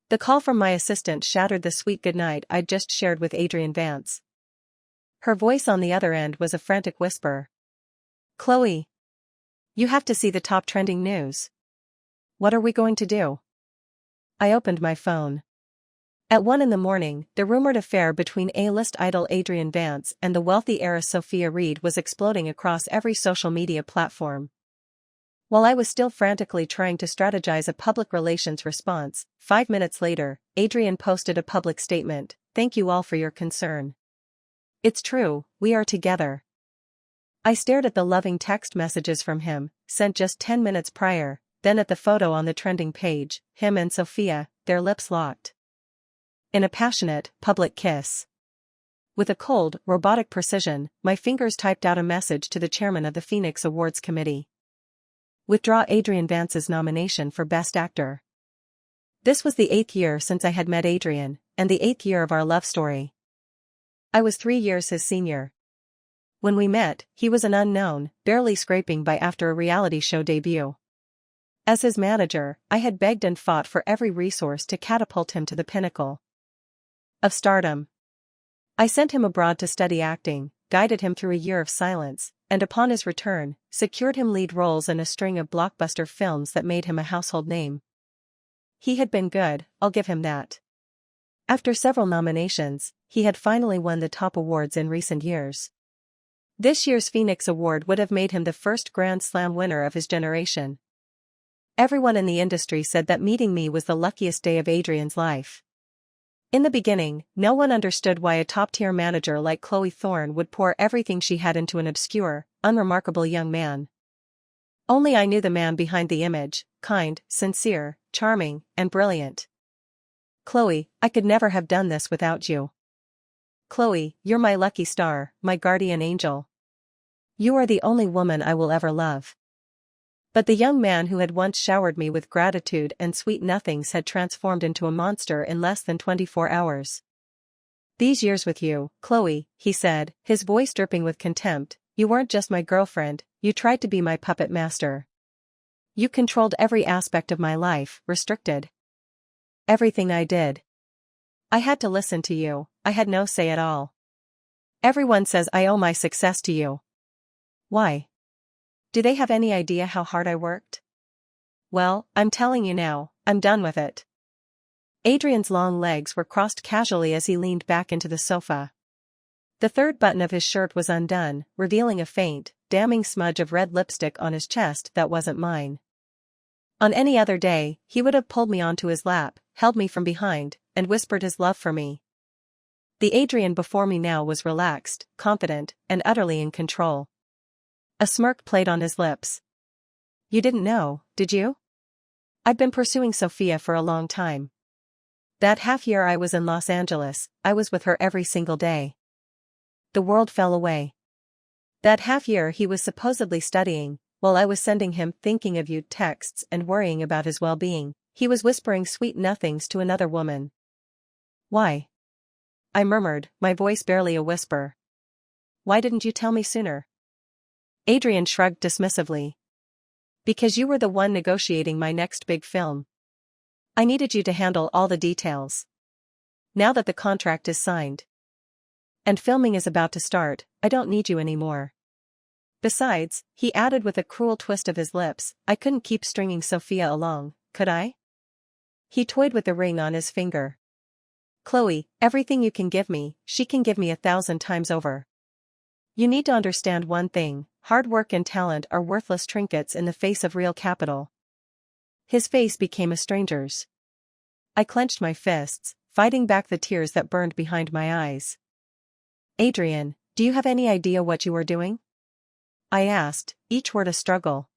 The call from my assistant shattered the sweet goodnight I'd just shared with Adrian Vance. Her voice on the other end was a frantic whisper. Chloe. You have to see the top trending news. What are we going to do? I opened my phone. At 1 a.m, the rumored affair between A-list idol Adrian Vance and the wealthy heiress Sophia Reed was exploding across every social media platform. While I was still frantically trying to strategize a public relations response, 5 minutes later, Adrian posted a public statement. Thank you all for your concern. It's true, we are together. I stared at the loving text messages from him, sent just 10 minutes prior, then at the photo on the trending page, him and Sophia, their lips locked in a passionate, public kiss. With a cold, robotic precision, my fingers typed out a message to the chairman of the Phoenix Awards Committee. Withdraw Adrian Vance's nomination for Best Actor. This was the 8th year since I had met Adrian, and the 8th year of our love story. I was 3 years his senior. When we met, he was an unknown, barely scraping by after a reality show debut. As his manager, I had begged and fought for every resource to catapult him to the pinnacle of stardom. I sent him abroad to study acting, guided him through a year of silence, and upon his return, secured him lead roles in a string of blockbuster films that made him a household name. He had been good, I'll give him that. After several nominations, he had finally won the top awards in recent years. This year's Phoenix Award would have made him the first Grand Slam winner of his generation. Everyone in the industry said that meeting me was the luckiest day of Adrian's life. In the beginning, no one understood why a top-tier manager like Chloe Thorne would pour everything she had into an obscure, unremarkable young man. Only I knew the man behind the image, kind, sincere, charming, and brilliant. Chloe, I could never have done this without you. Chloe, you're my lucky star, my guardian angel. You are the only woman I will ever love. But the young man who had once showered me with gratitude and sweet nothings had transformed into a monster in less than 24 hours. These years with you, Chloe, he said, his voice dripping with contempt, you weren't just my girlfriend, you tried to be my puppet master. You controlled every aspect of my life, restricted everything I did. I had to listen to you, I had no say at all. Everyone says I owe my success to you. Why? Do they have any idea how hard I worked? Well, I'm telling you now, I'm done with it. Adrian's long legs were crossed casually as he leaned back into the sofa. The third button of his shirt was undone, revealing a faint, damning smudge of red lipstick on his chest that wasn't mine. On any other day, he would have pulled me onto his lap, held me from behind, and whispered his love for me. The Adrian before me now was relaxed, confident, and utterly in control. A smirk played on his lips. You didn't know, did you? I'd been pursuing Sophia for a long time. That half year I was in Los Angeles, I was with her every single day. The world fell away. That half year he was supposedly studying, while I was sending him thinking of you texts and worrying about his well-being, he was whispering sweet nothings to another woman. Why? I murmured, my voice barely a whisper. Why didn't you tell me sooner? Adrian shrugged dismissively. Because you were the one negotiating my next big film. I needed you to handle all the details. Now that the contract is signed and filming is about to start, I don't need you anymore. Besides, he added with a cruel twist of his lips, I couldn't keep stringing Sophia along, could I? He toyed with the ring on his finger. Chloe, everything you can give me, she can give me 1,000 times over. You need to understand one thing, hard work and talent are worthless trinkets in the face of real capital. His face became a stranger's. I clenched my fists, fighting back the tears that burned behind my eyes. Adrian, do you have any idea what you are doing? I asked, each word a struggle.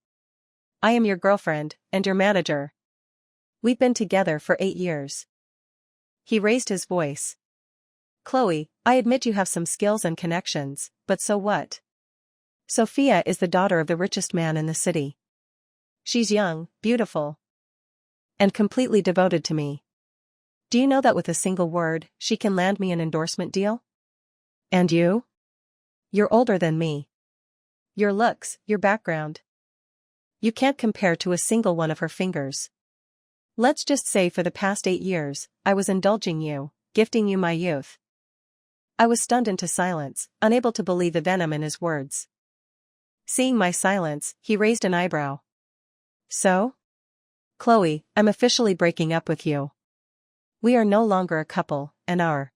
I am your girlfriend, and your manager. We've been together for 8 years. He raised his voice. Chloe, I admit you have some skills and connections, but so what? Sophia is the daughter of the richest man in the city. She's young, beautiful, and completely devoted to me. Do you know that with a single word, she can land me an endorsement deal? And you? You're older than me. Your looks, your background. You can't compare to a single one of her fingers. Let's just say for the past 8 years, I was indulging you, gifting you my youth. I was stunned into silence, unable to believe the venom in his words. Seeing my silence, he raised an eyebrow. So? Chloe, I'm officially breaking up with you. We are no longer a couple, and our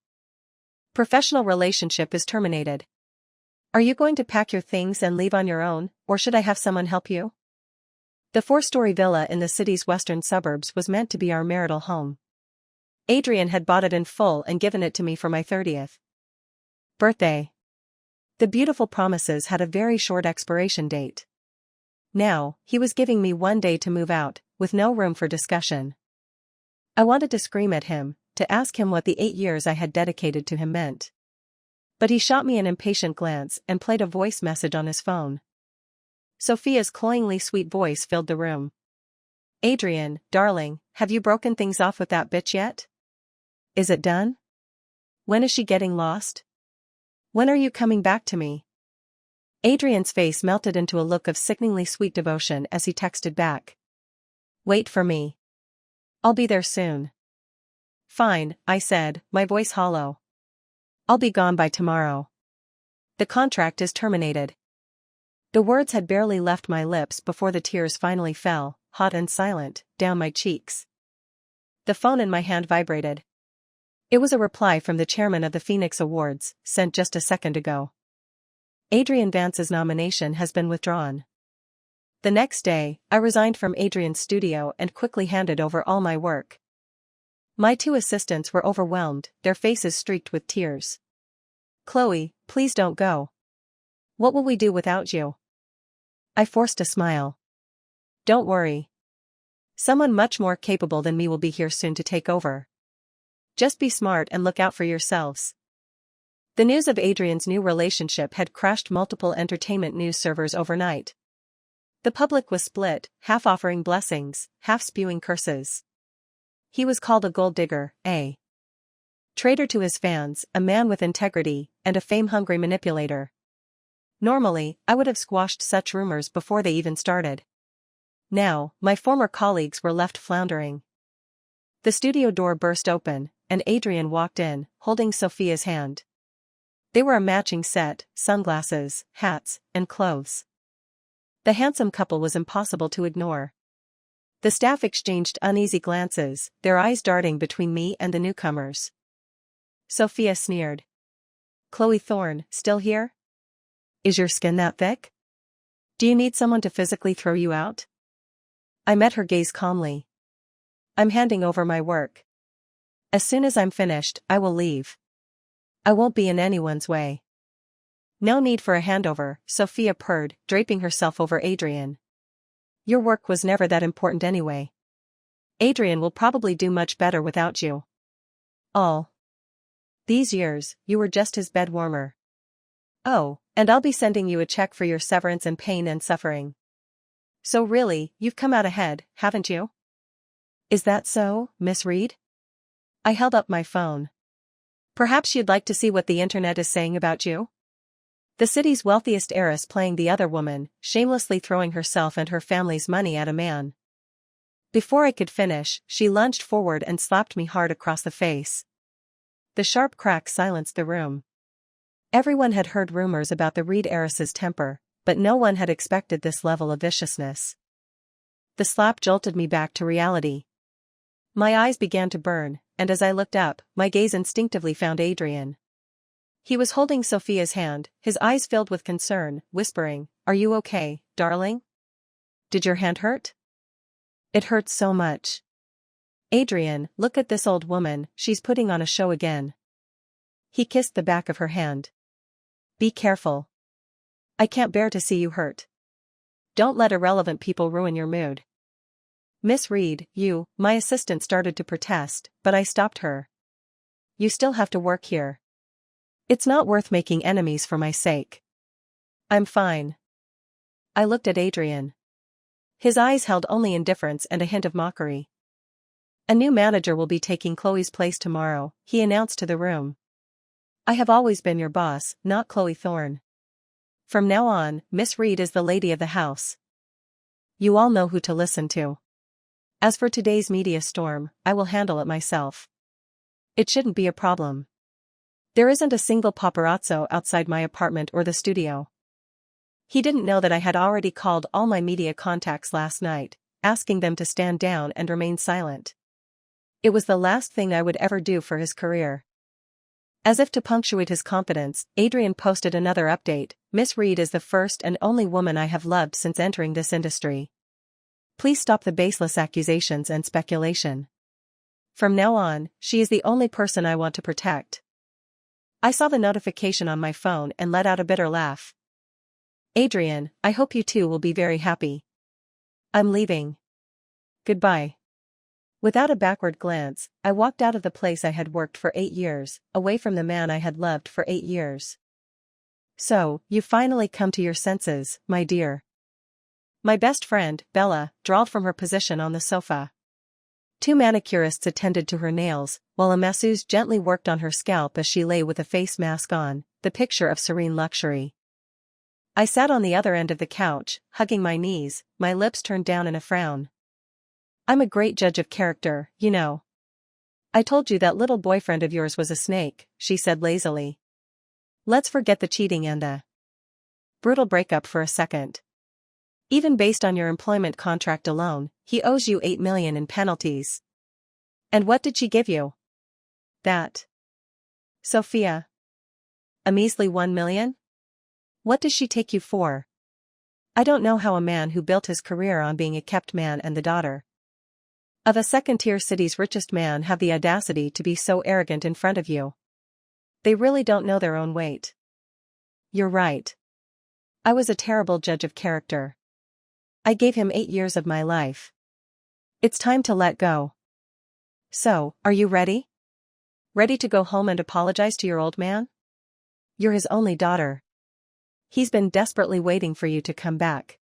professional relationship is terminated. Are you going to pack your things and leave on your own, or should I have someone help you? The 4-story villa in the city's western suburbs was meant to be our marital home. Adrian had bought it in full and given it to me for my 30th birthday. The beautiful promises had a very short expiration date. Now, he was giving me 1 day to move out, with no room for discussion. I wanted to scream at him, to ask him what the 8 years I had dedicated to him meant. But he shot me an impatient glance and played a voice message on his phone. Sophia's cloyingly sweet voice filled the room. Adrian, darling, have you broken things off with that bitch yet? Is it done? When is she getting lost? When are you coming back to me? Adrian's face melted into a look of sickeningly sweet devotion as he texted back. Wait for me. I'll be there soon. Fine, I said, my voice hollow. I'll be gone by tomorrow. The contract is terminated. The words had barely left my lips before the tears finally fell, hot and silent, down my cheeks. The phone in my hand vibrated. It was a reply from the chairman of the Phoenix Awards, sent just a second ago. Adrian Vance's nomination has been withdrawn. The next day, I resigned from Adrian's studio and quickly handed over all my work. My 2 assistants were overwhelmed, their faces streaked with tears. Chloe, please don't go. What will we do without you? I forced a smile. Don't worry. Someone much more capable than me will be here soon to take over. Just be smart and look out for yourselves. The news of Adrian's new relationship had crashed multiple entertainment news servers overnight. The public was split, half offering blessings, half spewing curses. He was called a gold digger, a traitor to his fans, a man with integrity, and a fame-hungry manipulator. Normally, I would have squashed such rumors before they even started. Now, my former colleagues were left floundering. The studio door burst open, and Adrian walked in, holding Sophia's hand. They were a matching set, sunglasses, hats, and clothes. The handsome couple was impossible to ignore. The staff exchanged uneasy glances, their eyes darting between me and the newcomers. Sophia sneered. Chloe Thorne, still here? Is your skin that thick? Do you need someone to physically throw you out? I met her gaze calmly. I'm handing over my work. As soon as I'm finished, I will leave. I won't be in anyone's way. No need for a handover, Sophia purred, draping herself over Adrian. Your work was never that important anyway. Adrian will probably do much better without you. All these years, you were just his bed warmer. Oh, and I'll be sending you a check for your severance and pain and suffering. So really, you've come out ahead, haven't you? Is that so, Miss Reed? I held up my phone. Perhaps you'd like to see what the internet is saying about you? The city's wealthiest heiress playing the other woman, shamelessly throwing herself and her family's money at a man. Before I could finish, she lunged forward and slapped me hard across the face. The sharp crack silenced the room. Everyone had heard rumors about the Reed heiress's temper, but no one had expected this level of viciousness. The slap jolted me back to reality. My eyes began to burn, and as I looked up, my gaze instinctively found Adrian. He was holding Sophia's hand, his eyes filled with concern, whispering, "Are you okay, darling? Did your hand hurt?" "It hurts so much. Adrian, look at this old woman, she's putting on a show again." He kissed the back of her hand. "Be careful. I can't bear to see you hurt. Don't let irrelevant people ruin your mood." "Miss Reed, my assistant started to protest, but I stopped her. You still have to work here. It's not worth making enemies for my sake." "I'm fine." I looked at Adrian. His eyes held only indifference and a hint of mockery. "A new manager will be taking Chloe's place tomorrow," he announced to the room. "I have always been your boss, not Chloe Thorne. From now on, Miss Reed is the lady of the house. You all know who to listen to." As for today's media storm, I will handle it myself. It shouldn't be a problem. There isn't a single paparazzo outside my apartment or the studio. He didn't know that I had already called all my media contacts last night, asking them to stand down and remain silent. It was the last thing I would ever do for his career. As if to punctuate his confidence, Adrian posted another update. Miss Reed is the first and only woman I have loved since entering this industry. Please stop the baseless accusations and speculation. From now on, she is the only person I want to protect. I saw the notification on my phone and let out a bitter laugh. Adrian, I hope you too will be very happy. I'm leaving. Goodbye. Without a backward glance, I walked out of the place I had worked for 8 years, away from the man I had loved for 8 years. So, you finally come to your senses, my dear. My best friend, Bella, drawled from her position on the sofa. 2 manicurists attended to her nails, while a masseuse gently worked on her scalp as she lay with a face mask on, the picture of serene luxury. I sat on the other end of the couch, hugging my knees, my lips turned down in a frown. I'm a great judge of character, you know. I told you that little boyfriend of yours was a snake, she said lazily. Let's forget the cheating and the brutal breakup for a second. Even based on your employment contract alone, he owes you $8 million in penalties. And what did she give you? That. Sophia. A measly $1 million? What does she take you for? I don't know how a man who built his career on being a kept man and the daughter of a second-tier city's richest man have the audacity to be so arrogant in front of you. They really don't know their own weight. You're right. I was a terrible judge of character. I gave him 8 years of my life. It's time to let go. So, are you ready? Ready to go home and apologize to your old man? You're his only daughter. He's been desperately waiting for you to come back.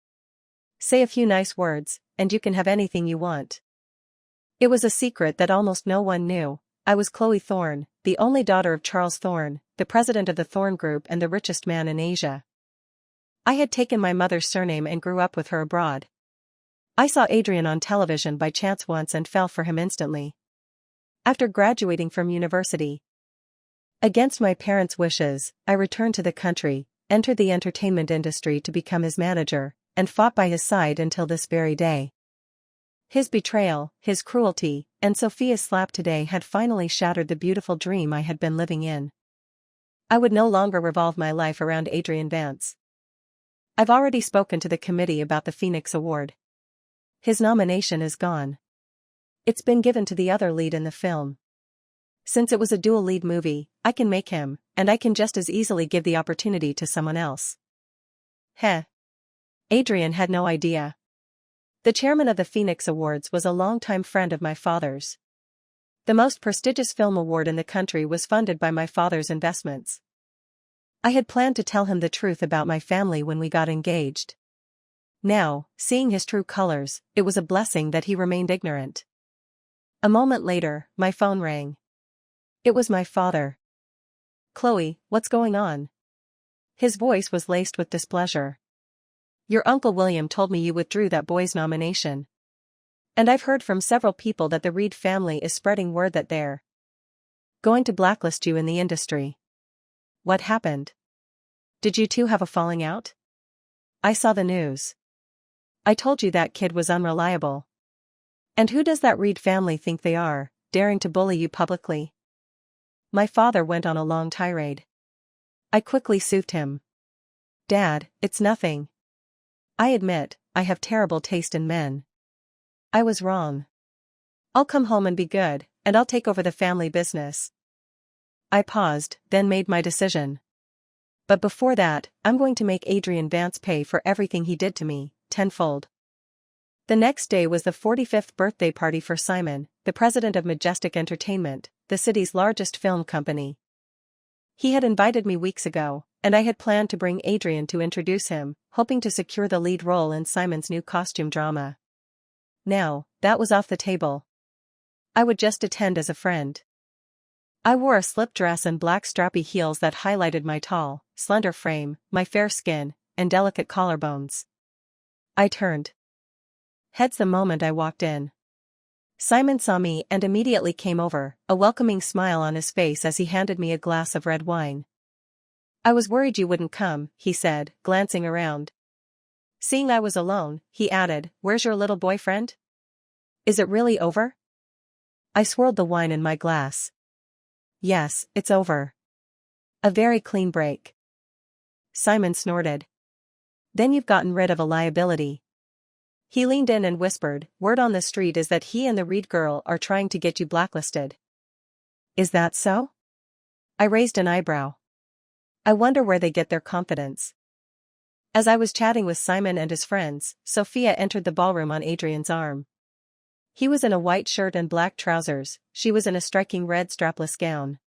Say a few nice words, and you can have anything you want. It was a secret that almost no one knew. I was Chloe Thorne, the only daughter of Charles Thorne, the president of the Thorne Group and the richest man in Asia. I had taken my mother's surname and grew up with her abroad. I saw Adrian on television by chance once and fell for him instantly. After graduating from university, against my parents' wishes, I returned to the country, entered the entertainment industry to become his manager, and fought by his side until this very day. His betrayal, his cruelty, and Sophia's slap today had finally shattered the beautiful dream I had been living in. I would no longer revolve my life around Adrian Vance. I've already spoken to the committee about the Phoenix Award. His nomination is gone. It's been given to the other lead in the film. Since it was a dual lead movie, I can make him, and I can just as easily give the opportunity to someone else. Heh. Adrian had no idea. The chairman of the Phoenix Awards was a longtime friend of my father's. The most prestigious film award in the country was funded by my father's investments. I had planned to tell him the truth about my family when we got engaged. Now, seeing his true colors, it was a blessing that he remained ignorant. A moment later, my phone rang. It was my father. Chloe, what's going on? His voice was laced with displeasure. Your Uncle William told me you withdrew that boy's nomination. And I've heard from several people that the Reed family is spreading word that they're going to blacklist you in the industry. What happened? Did you two have a falling out? I saw the news. I told you that kid was unreliable. And who does that Reed family think they are, daring to bully you publicly? My father went on a long tirade. I quickly soothed him. Dad, it's nothing. I admit, I have terrible taste in men. I was wrong. I'll come home and be good, and I'll take over the family business. I paused, then made my decision. But before that, I'm going to make Adrian Vance pay for everything he did to me, tenfold. The next day was the 45th birthday party for Simon, the president of Majestic Entertainment, the city's largest film company. He had invited me weeks ago, and I had planned to bring Adrian to introduce him, hoping to secure the lead role in Simon's new costume drama. Now, that was off the table. I would just attend as a friend. I wore a slip dress and black strappy heels that highlighted my tall, slender frame, my fair skin, and delicate collarbones. I turned heads the moment I walked in. Simon saw me and immediately came over, a welcoming smile on his face as he handed me a glass of red wine. "I was worried you wouldn't come," he said, glancing around. Seeing I was alone, he added, "Where's your little boyfriend? Is it really over?" I swirled the wine in my glass. "Yes, it's over. A very clean break." Simon snorted. "Then you've gotten rid of a liability." He leaned in and whispered, "Word on the street is that he and the Reed girl are trying to get you blacklisted." "Is that so?" I raised an eyebrow. I wonder where they get their confidence. As I was chatting with Simon and his friends, Sophia entered the ballroom on Adrian's arm. He was in a white shirt and black trousers, she was in a striking red strapless gown.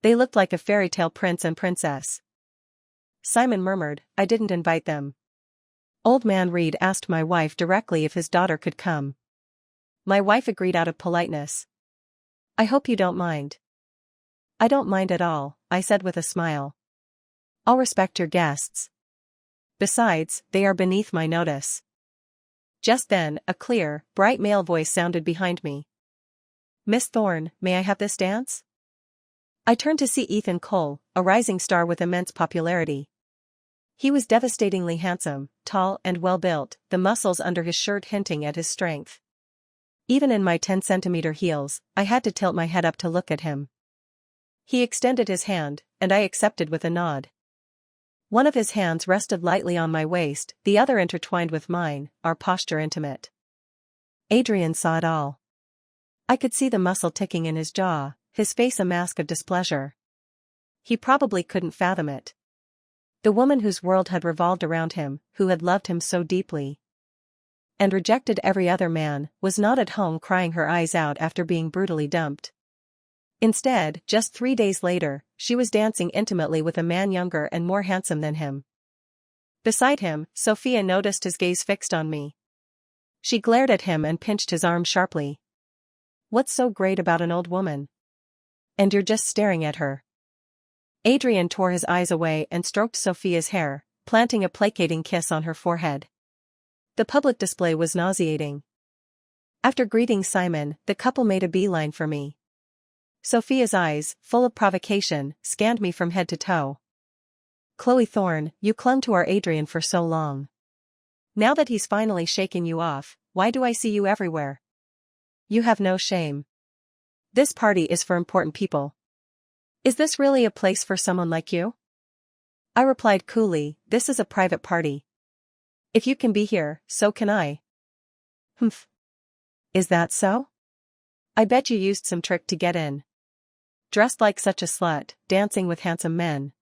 They looked like a fairy tale prince and princess. Simon murmured, "I didn't invite them." Old man Reed asked my wife directly if his daughter could come. My wife agreed out of politeness. "I hope you don't mind." "I don't mind at all," I said with a smile. "I'll respect your guests. Besides, they are beneath my notice." Just then, a clear, bright male voice sounded behind me. "Miss Thorne, may I have this dance?" I turned to see Ethan Cole, a rising star with immense popularity. He was devastatingly handsome, tall and well-built, the muscles under his shirt hinting at his strength. Even in my 10-centimeter heels, I had to tilt my head up to look at him. He extended his hand, and I accepted with a nod. One of his hands rested lightly on my waist, the other intertwined with mine, our posture intimate. Adrian saw it all. I could see the muscle ticking in his jaw, his face a mask of displeasure. He probably couldn't fathom it. The woman whose world had revolved around him, who had loved him so deeply and rejected every other man, was not at home crying her eyes out after being brutally dumped. Instead, just 3 days later, she was dancing intimately with a man younger and more handsome than him. Beside him, Sophia noticed his gaze fixed on me. She glared at him and pinched his arm sharply. "What's so great about an old woman? And you're just staring at her." Adrian tore his eyes away and stroked Sophia's hair, planting a placating kiss on her forehead. The public display was nauseating. After greeting Simon, the couple made a beeline for me. Sophia's eyes, full of provocation, scanned me from head to toe. "Chloe Thorne, you clung to our Adrian for so long. Now that he's finally shaken you off, why do I see you everywhere? You have no shame. This party is for important people. Is this really a place for someone like you?" I replied coolly, "This is a private party. If you can be here, so can I." "Humph. Is that so? I bet you used some trick to get in. Dressed like such a slut, dancing with handsome men.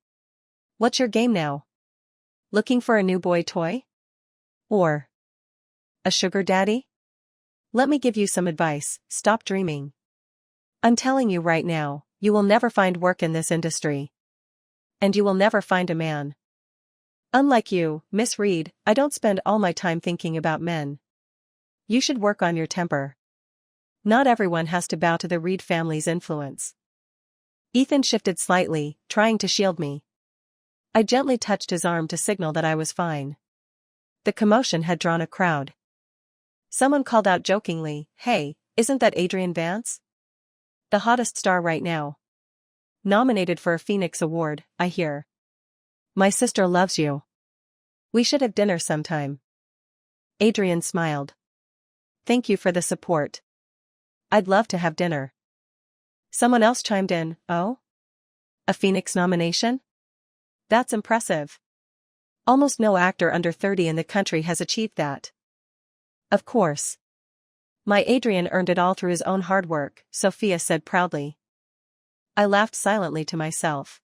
What's your game now? Looking for a new boy toy? Or a sugar daddy? Let me give you some advice, stop dreaming. I'm telling you right now, you will never find work in this industry. And you will never find a man. Unlike you, Miss Reed, I don't spend all my time thinking about men. You should work on your temper. Not everyone has to bow to the Reed family's influence." Ethan shifted slightly, trying to shield me. I gently touched his arm to signal that I was fine. The commotion had drawn a crowd. Someone called out jokingly, "Hey, isn't that Adrian Vance? The hottest star right now. Nominated for a Phoenix Award, I hear. My sister loves you. We should have dinner sometime." Adrian smiled. "Thank you for the support. I'd love to have dinner." Someone else chimed in, "Oh? A Phoenix nomination? That's impressive. Almost no actor under 30 in the country has achieved that." "Of course. My Adrian earned it all through his own hard work," Sophia said proudly. I laughed silently to myself.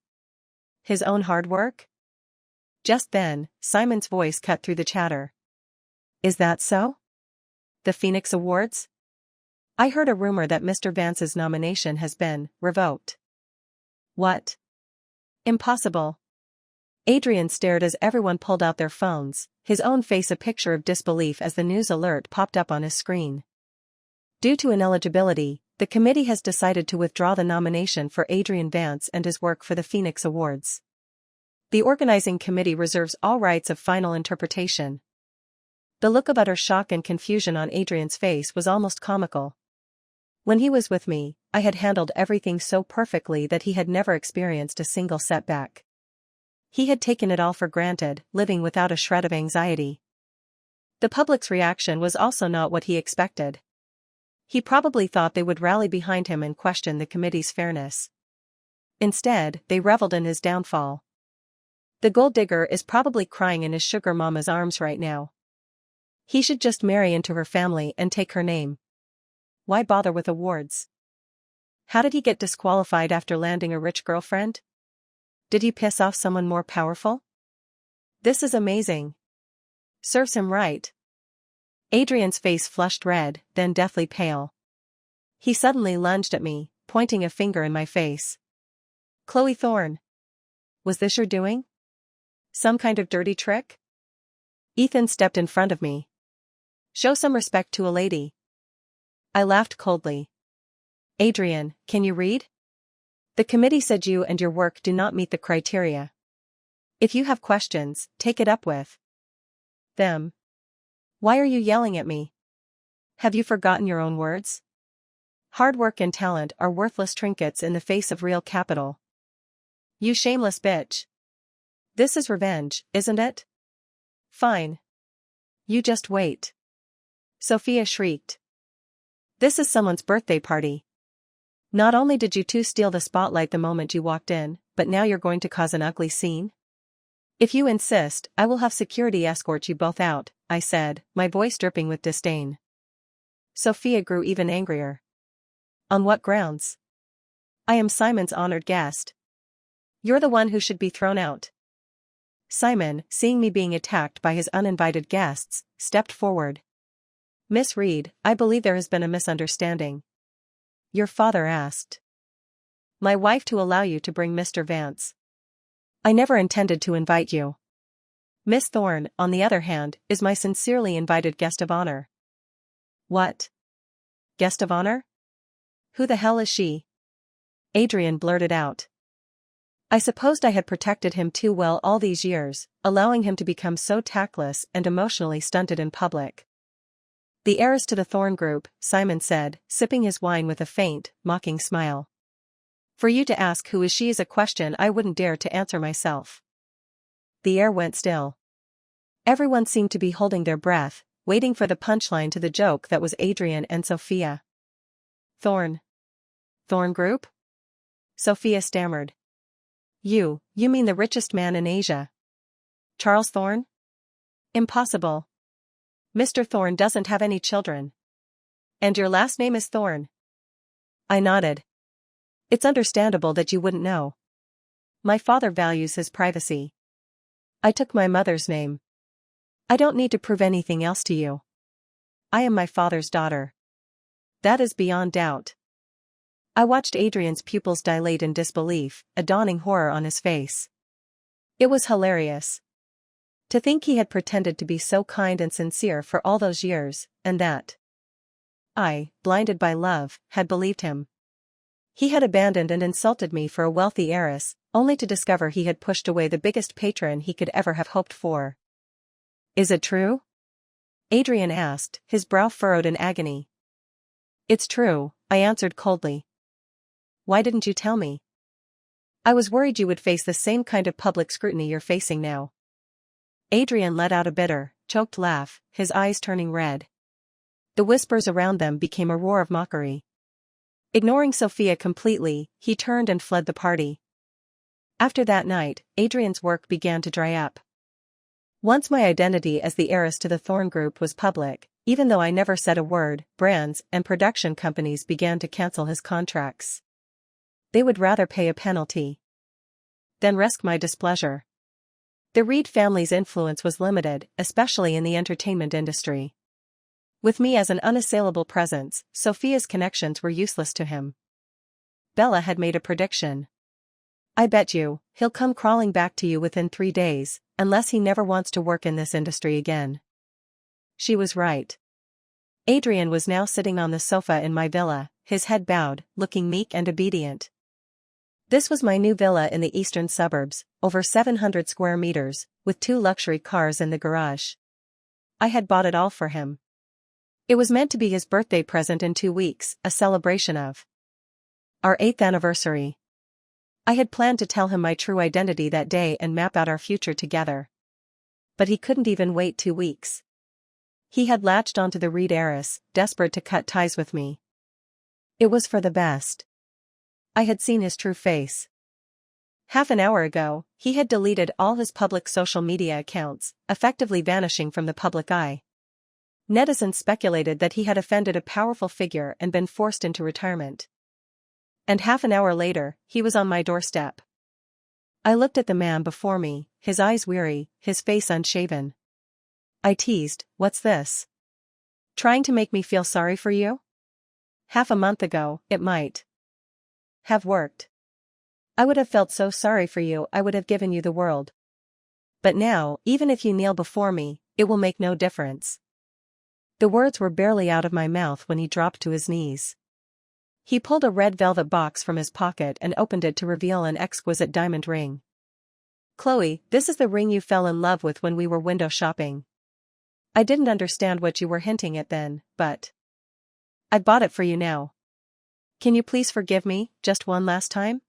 His own hard work? Just then, Simon's voice cut through the chatter. "Is that so? The Phoenix Awards? I heard a rumor that Mr. Vance's nomination has been revoked." "What? Impossible." Adrian stared as everyone pulled out their phones, his own face a picture of disbelief as the news alert popped up on his screen. Due to ineligibility, the committee has decided to withdraw the nomination for Adrian Vance and his work for the Phoenix Awards. The organizing committee reserves all rights of final interpretation. The look of utter shock and confusion on Adrian's face was almost comical. When he was with me, I had handled everything so perfectly that he had never experienced a single setback. He had taken it all for granted, living without a shred of anxiety. The public's reaction was also not what he expected. He probably thought they would rally behind him and question the committee's fairness. Instead, they reveled in his downfall. The gold digger is probably crying in his sugar mama's arms right now. He should just marry into her family and take her name. Why bother with awards? How did he get disqualified after landing a rich girlfriend? Did he piss off someone more powerful? This is amazing. Serves him right. Adrian's face flushed red, then deathly pale. He suddenly lunged at me, pointing a finger in my face. Chloe Thorne. Was this your doing? Some kind of dirty trick? Ethan stepped in front of me. Show some respect to a lady. I laughed coldly. Adrian, can you read? The committee said you and your work do not meet the criteria. If you have questions, take it up with them. Why are you yelling at me? Have you forgotten your own words? Hard work and talent are worthless trinkets in the face of real capital. You shameless bitch. This is revenge, isn't it? Fine. You just wait. Sophia shrieked. This is someone's birthday party. Not only did you two steal the spotlight the moment you walked in, but now you're going to cause an ugly scene? If you insist, I will have security escort you both out, I said, my voice dripping with disdain. Sophia grew even angrier. On what grounds? I am Simon's honored guest. You're the one who should be thrown out. Simon, seeing me being attacked by his uninvited guests, stepped forward. Miss Reed, I believe there has been a misunderstanding. Your father asked my wife to allow you to bring Mr. Vance. I never intended to invite you. Miss Thorne, on the other hand, is my sincerely invited guest of honor. What? Guest of honor? Who the hell is she? Adrian blurted out. I supposed I had protected him too well all these years, allowing him to become so tactless and emotionally stunted in public. The heiress to the Thorne Group, Simon said, sipping his wine with a faint, mocking smile. For you to ask who is she is a question I wouldn't dare to answer myself. The air went still. Everyone seemed to be holding their breath, waiting for the punchline to the joke that was Adrian and Sophia. Thorne Group? Sophia stammered. You mean the richest man in Asia? Charles Thorne? Impossible. Mr. Thorne doesn't have any children. And your last name is Thorne? I nodded. It's understandable that you wouldn't know. My father values his privacy. I took my mother's name. I don't need to prove anything else to you. I am my father's daughter. That is beyond doubt. I watched Adrian's pupils dilate in disbelief, a dawning horror on his face. It was hilarious. To think he had pretended to be so kind and sincere for all those years, and that I, blinded by love, had believed him. He had abandoned and insulted me for a wealthy heiress, only to discover he had pushed away the biggest patron he could ever have hoped for. Is it true? Adrian asked, his brow furrowed in agony. It's true, I answered coldly. Why didn't you tell me? I was worried you would face the same kind of public scrutiny you're facing now. Adrian let out a bitter, choked laugh, his eyes turning red. The whispers around them became a roar of mockery. Ignoring Sophia completely, he turned and fled the party. After that night, Adrian's work began to dry up. Once my identity as the heiress to the Thorne Group was public, even though I never said a word, brands and production companies began to cancel his contracts. They would rather pay a penalty than risk my displeasure. The Reed family's influence was limited, especially in the entertainment industry. With me as an unassailable presence, Sophia's connections were useless to him. Bella had made a prediction. I bet you, he'll come crawling back to you within 3 days, unless he never wants to work in this industry again. She was right. Adrian was now sitting on the sofa in my villa, his head bowed, looking meek and obedient. This was my new villa in the eastern suburbs, over 700 square meters, with 2 luxury cars in the garage. I had bought it all for him. It was meant to be his birthday present in 2 weeks, a celebration of our 8th anniversary. I had planned to tell him my true identity that day and map out our future together. But he couldn't even wait 2 weeks. He had latched onto the Reed heiress, desperate to cut ties with me. It was for the best. I had seen his true face. Half an hour ago, he had deleted all his public social media accounts, effectively vanishing from the public eye. Netizens speculated that he had offended a powerful figure and been forced into retirement. And half an hour later, he was on my doorstep. I looked at the man before me, his eyes weary, his face unshaven. I teased, "What's this? Trying to make me feel sorry for you?" Half a month ago, it might have worked. I would have felt so sorry for you I would have given you the world. But now, even if you kneel before me, it will make no difference. The words were barely out of my mouth when he dropped to his knees. He pulled a red velvet box from his pocket and opened it to reveal an exquisite diamond ring. "Chloe, this is the ring you fell in love with when we were window shopping. I didn't understand what you were hinting at then, but I bought it for you now. Can you please forgive me, just one last time?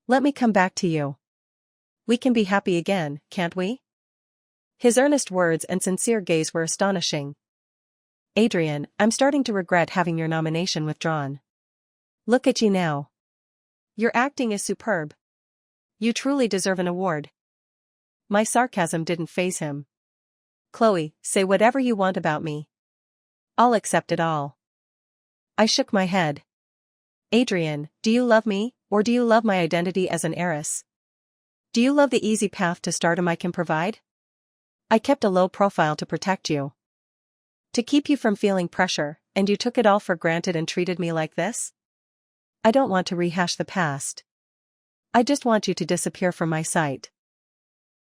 Let me come back to you. We can be happy again, can't we?" His earnest words and sincere gaze were astonishing. "Adrian, I'm starting to regret having your nomination withdrawn. Look at you now. Your acting is superb. You truly deserve an award." My sarcasm didn't faze him. "Chloe, say whatever you want about me. I'll accept it all." I shook my head. "Adrian, do you love me, or do you love my identity as an heiress? Do you love the easy path to stardom I can provide? I kept a low profile to protect you. To keep you from feeling pressure, and you took it all for granted and treated me like this? I don't want to rehash the past. I just want you to disappear from my sight."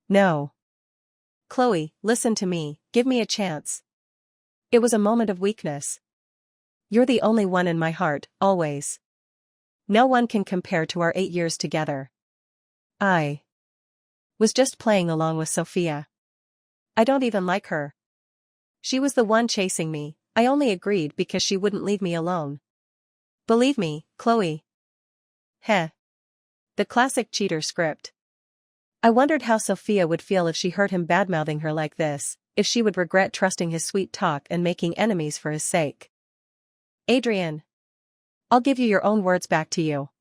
"No. Chloe, listen to me, give me a chance." It was a moment of weakness. "You're the only one in my heart, always. No one can compare to our 8 years together." I was just playing along with Sophia. I don't even like her. She was the one chasing me, I only agreed because she wouldn't leave me alone. Believe me, Chloe. Heh. The classic cheater script. I wondered how Sophia would feel if she heard him badmouthing her like this, if she would regret trusting his sweet talk and making enemies for his sake. "Adrian. I'll give you your own words back to you.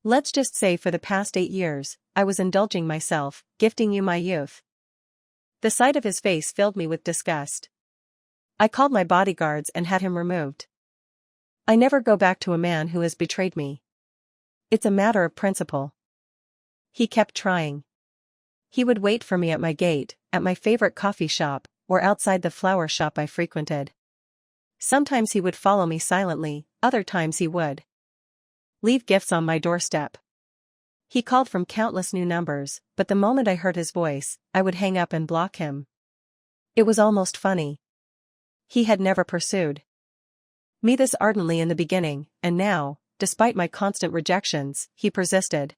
Let's just say for the past 8 years, I was indulging myself, gifting you my youth." The sight of his face filled me with disgust. I called my bodyguards and had him removed. I never go back to a man who has betrayed me. It's a matter of principle. He kept trying. He would wait for me at my gate, at my favorite coffee shop, or outside the flower shop I frequented. Sometimes he would follow me silently, other times he would leave gifts on my doorstep. He called from countless new numbers, but the moment I heard his voice, I would hang up and block him. It was almost funny. He had never pursued me this ardently in the beginning, and now, despite my constant rejections, he persisted.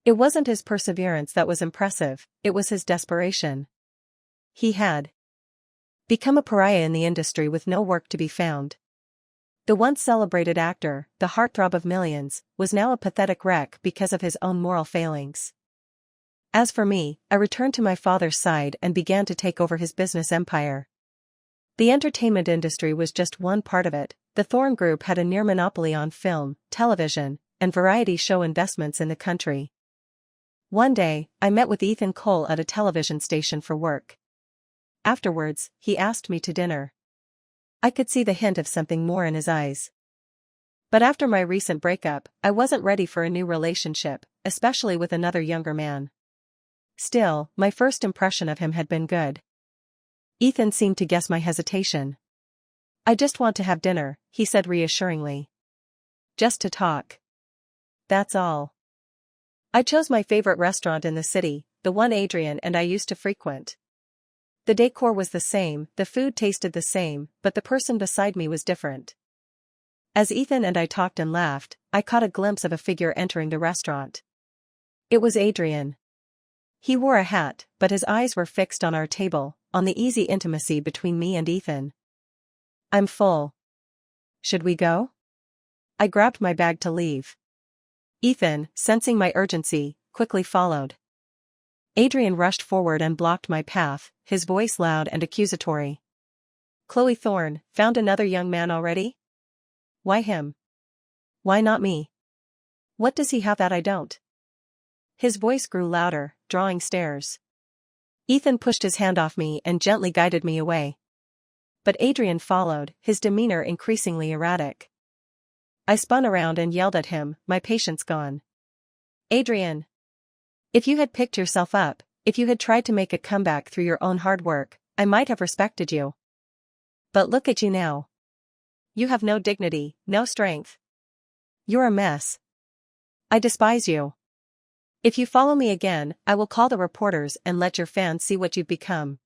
It wasn't his perseverance that was impressive, it was his desperation. He had become a pariah in the industry with no work to be found. The once celebrated actor, the heartthrob of millions, was now a pathetic wreck because of his own moral failings. As for me, I returned to my father's side and began to take over his business empire. The entertainment industry was just one part of it. The Thorne Group had a near monopoly on film, television, and variety show investments in the country. One day, I met with Ethan Cole at a television station for work. Afterwards, he asked me to dinner. I could see the hint of something more in his eyes. But after my recent breakup, I wasn't ready for a new relationship, especially with another younger man. Still, my first impression of him had been good. Ethan seemed to guess my hesitation. "I just want to have dinner," he said reassuringly. "Just to talk. That's all." I chose my favorite restaurant in the city, the one Adrian and I used to frequent. The decor was the same, the food tasted the same, but the person beside me was different. As Ethan and I talked and laughed, I caught a glimpse of a figure entering the restaurant. It was Adrian. He wore a hat, but his eyes were fixed on our table, on the easy intimacy between me and Ethan. I'm full. Should we go? I grabbed my bag to leave. Ethan, sensing my urgency, quickly followed. Adrian rushed forward and blocked my path, his voice loud and accusatory. Chloe Thorne, found another young man already? Why him? Why not me? What does he have that I don't? His voice grew louder, drawing stares. Ethan pushed his hand off me and gently guided me away. But Adrian followed, his demeanor increasingly erratic. I spun around and yelled at him, my patience gone. Adrian! If you had picked yourself up, if you had tried to make a comeback through your own hard work, I might have respected you. But look at you now. You have no dignity, no strength. You're a mess. I despise you. If you follow me again, I will call the reporters and let your fans see what you've become.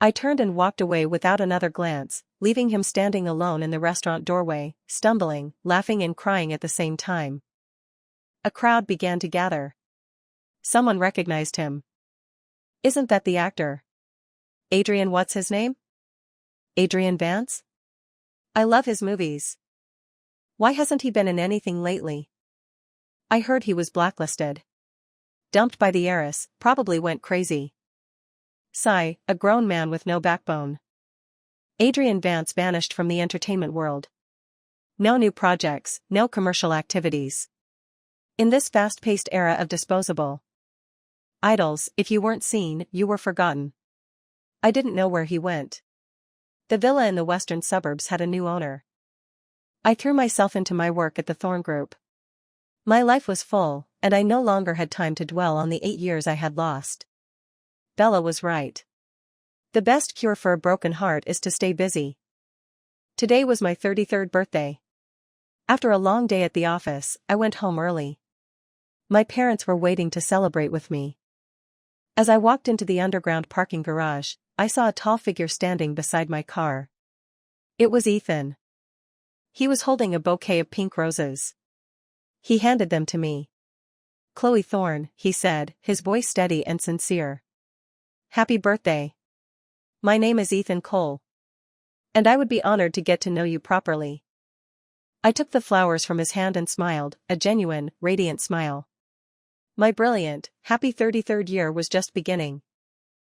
I turned and walked away without another glance, leaving him standing alone in the restaurant doorway, stumbling, laughing and crying at the same time. A crowd began to gather. Someone recognized him. Isn't that the actor? Adrian, what's his name? Adrian Vance? I love his movies. Why hasn't he been in anything lately? I heard he was blacklisted. Dumped by the heiress, probably went crazy. Sigh, a grown man with no backbone. Adrian Vance vanished from the entertainment world. No new projects, no commercial activities. In this fast-paced era of disposable idols, if you weren't seen, you were forgotten. I didn't know where he went. The villa in the western suburbs had a new owner. I threw myself into my work at the Thorne Group. My life was full, and I no longer had time to dwell on the 8 years I had lost. Bella was right. The best cure for a broken heart is to stay busy. Today was my 33rd birthday. After a long day at the office, I went home early. My parents were waiting to celebrate with me. As I walked into the underground parking garage, I saw a tall figure standing beside my car. It was Ethan. He was holding a bouquet of pink roses. He handed them to me. Chloe Thorne, he said, his voice steady and sincere. Happy birthday. My name is Ethan Cole. And I would be honored to get to know you properly. I took the flowers from his hand and smiled, a genuine, radiant smile. My brilliant, happy 33rd year was just beginning.